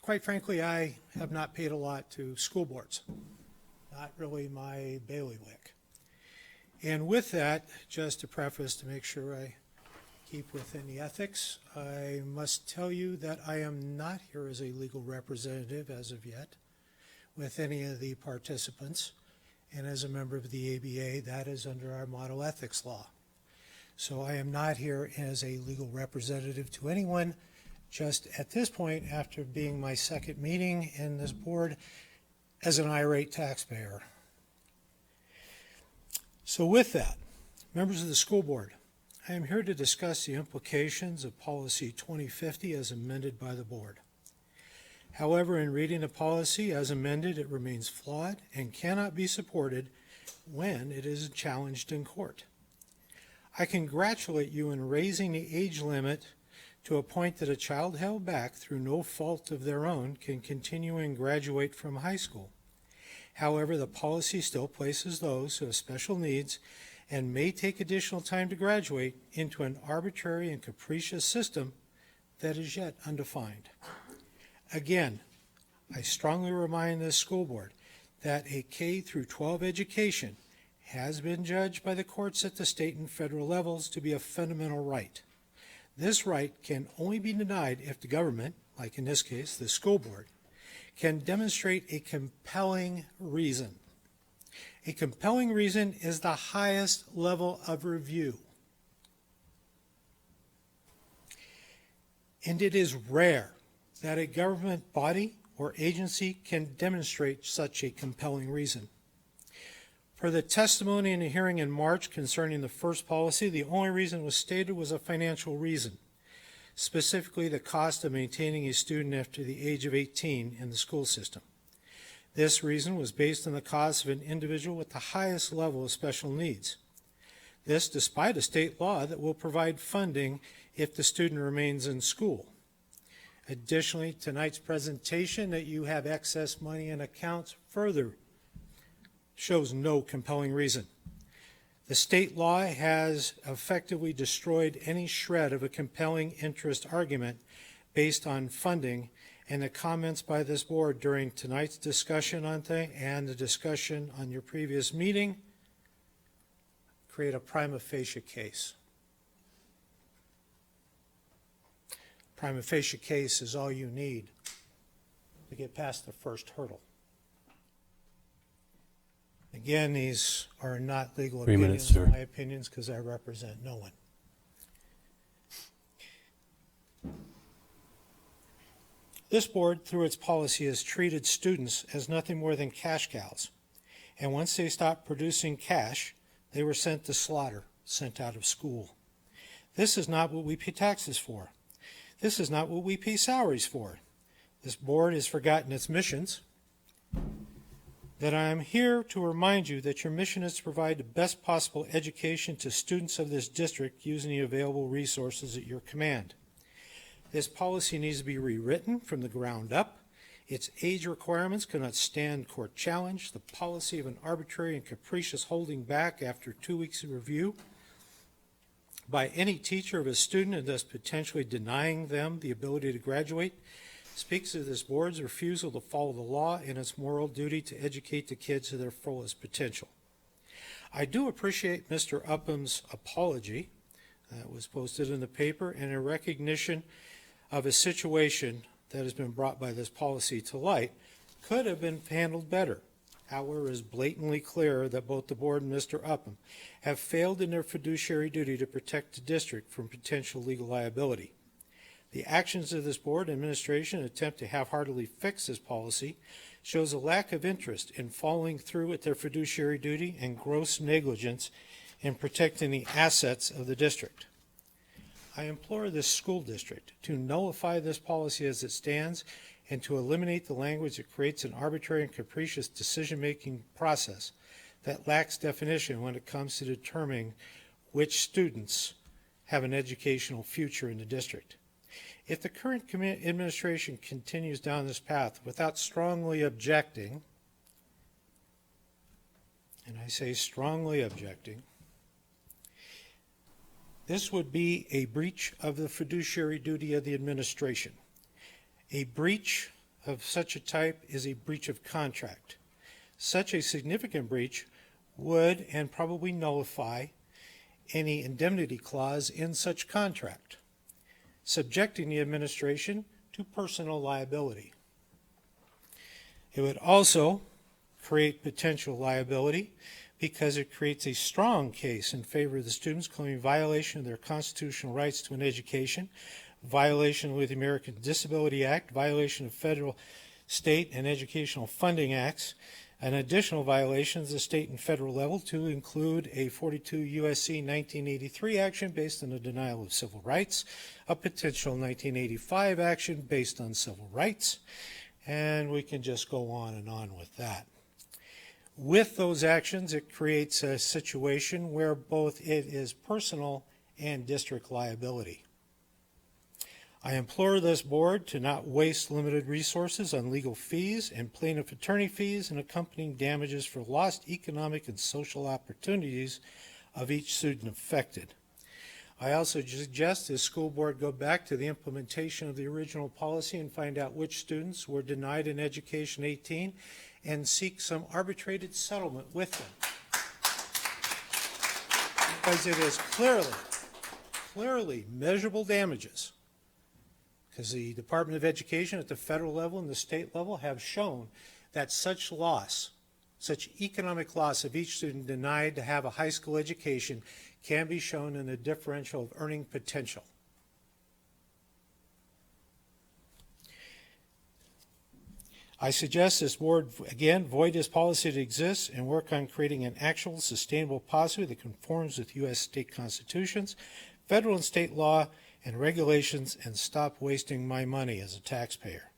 quite frankly, I have not paid a lot to school boards. Not really my bailiwick. And with that, just to preface, to make sure I keep within the ethics, I must tell you that I am not here as a legal representative as of yet with any of the participants. And as a member of the ABA, that is under our model ethics law. So I am not here as a legal representative to anyone. Just at this point, after being my second meeting in this board, as an irate taxpayer. So with that, members of the school board, I am here to discuss the implications of Policy 2050 as amended by the board. However, in reading the policy as amended, it remains flawed and cannot be supported when it is challenged in court. I congratulate you in raising the age limit to a point that a child held back through no fault of their own can continue and graduate from high school. However, the policy still places those who have special needs and may take additional time to graduate into an arbitrary and capricious system that is yet undefined. Again, I strongly remind this school board that a K through 12 education has been judged by the courts at the state and federal levels to be a fundamental right. This right can only be denied if the government, like in this case, the school board, can demonstrate a compelling reason. A compelling reason is the highest level of review. And it is rare that a government body or agency can demonstrate such a compelling reason. For the testimony in the hearing in March concerning the first policy, the only reason was stated was a financial reason, specifically the cost of maintaining a student after the age of 18 in the school system. This reason was based on the cost of an individual with the highest level of special needs. This despite a state law that will provide funding if the student remains in school. Additionally, tonight's presentation that you have excess money in accounts further shows no compelling reason. The state law has effectively destroyed any shred of a compelling interest argument based on funding, and the comments by this board during tonight's discussion on things and the discussion on your previous meeting create a prima facie case. Prima facie case is all you need to get past the first hurdle. Again, these are not legal opinions, my opinions, because I represent no one. This board, through its policy, has treated students as nothing more than cash cows. And once they stopped producing cash, they were sent to slaughter, sent out of school. This is not what we pay taxes for. This is not what we pay salaries for. This board has forgotten its missions. That I am here to remind you that your mission is to provide the best possible education to students of this district using the available resources at your command. This policy needs to be rewritten from the ground up. Its age requirements cannot stand court challenge. The policy of an arbitrary and capricious holding back after 2 weeks of review by any teacher of a student and thus potentially denying them the ability to graduate speaks of this board's refusal to follow the law and its moral duty to educate the kids to their fullest potential. I do appreciate Mr. Upham's apology that was posted in the paper and a recognition of a situation that has been brought by this policy to light could have been handled better. However, it is blatantly clear that both the board and Mr. Upham have failed in their fiduciary duty to protect the district from potential legal liability. The actions of this board and administration in an attempt to half-heartedly fix this policy shows a lack of interest in following through with their fiduciary duty and gross negligence in protecting the assets of the district. I implore this school district to nullify this policy as it stands and to eliminate the language that creates an arbitrary and capricious decision-making process that lacks definition when it comes to determining which students have an educational future in the district. If the current administration continues down this path without strongly objecting, and I say strongly objecting, this would be a breach of the fiduciary duty of the administration, a breach of such a type is a breach of contract. Such a significant breach would and probably nullify any indemnity clause in such contract, subjecting the administration to personal liability. It would also create potential liability because it creates a strong case in favor of the students claiming violation of their constitutional rights to an education, violation with the American Disability Act, violation of federal, state, and educational funding acts, and additional violations at the state and federal level to include a 42 U.S.C. 1983 action based on the denial of civil rights, a potential 1985 action based on civil rights, and we can just go on and on with that. With those actions, it creates a situation where both it is personal and district liability. I implore this board to not waste limited resources on legal fees and plaintiff attorney fees and accompanying damages for lost economic and social opportunities of each student affected. I also suggest the school board go back to the implementation of the original policy and find out which students were denied an education 18 and seek some arbitrated settlement with them. Because it is clearly measurable damages. Because the Department of Education at the federal level and the state level have shown that such loss, such economic loss of each student denied to have a high school education can be shown in the differential of earning potential. I suggest this board, again, void this policy that exists and work on creating an actual sustainable policy that conforms with U.S. state constitutions, federal and state law, and regulations, and stop wasting my money as a taxpayer.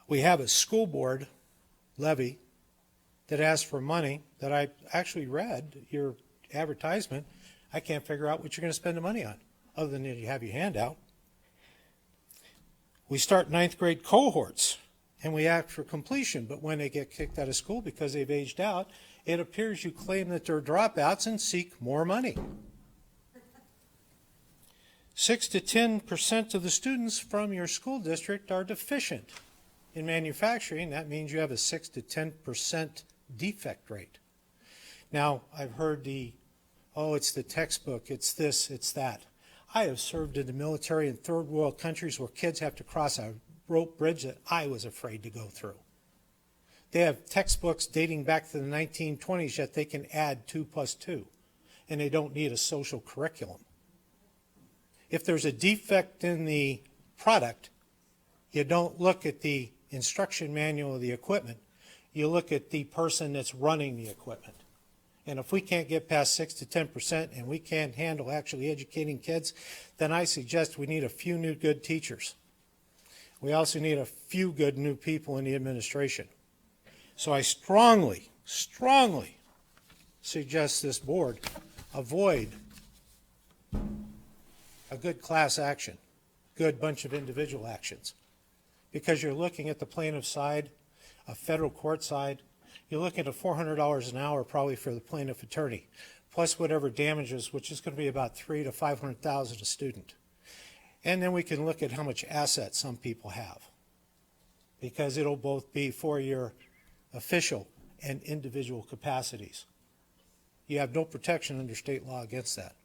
We have a school board levy that asks for money that I actually read your advertisement. I can't figure out what you're going to spend the money on other than you have your handout. We start 9th grade cohorts and we ask for completion, but when they get kicked out of school because they've aged out, it appears you claim that they're dropouts and seek more money. 6 to 10% of the students from your school district are deficient in manufacturing. That means you have a 6 to 10% defect rate. Now, I've heard it's the textbook, it's this, it's that. I have served in the military in third world countries where kids have to cross a rope bridge that I was afraid to go through. They have textbooks dating back to the 1920s that they can add 2 plus 2, and they don't need a social curriculum. If there's a defect in the product, you don't look at the instruction manual of the equipment. You look at the person that's running the equipment. And if we can't get past 6 to 10% and we can't handle actually educating kids, then I suggest we need a few new good teachers. We also need a few good new people in the administration. So I strongly suggest this board avoid a good class action, good bunch of individual actions, because you're looking at the plaintiff side, a federal court side. You're looking at $400 an hour probably for the plaintiff attorney, plus whatever damages, which is going to be about $300,000 to $500,000 a student. And then we can look at how much assets some people have, because it'll both be for your official and individual capacities. You have no protection under state law against that.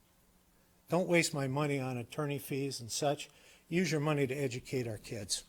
Don't waste my money on attorney fees and such. Use your money to educate our kids.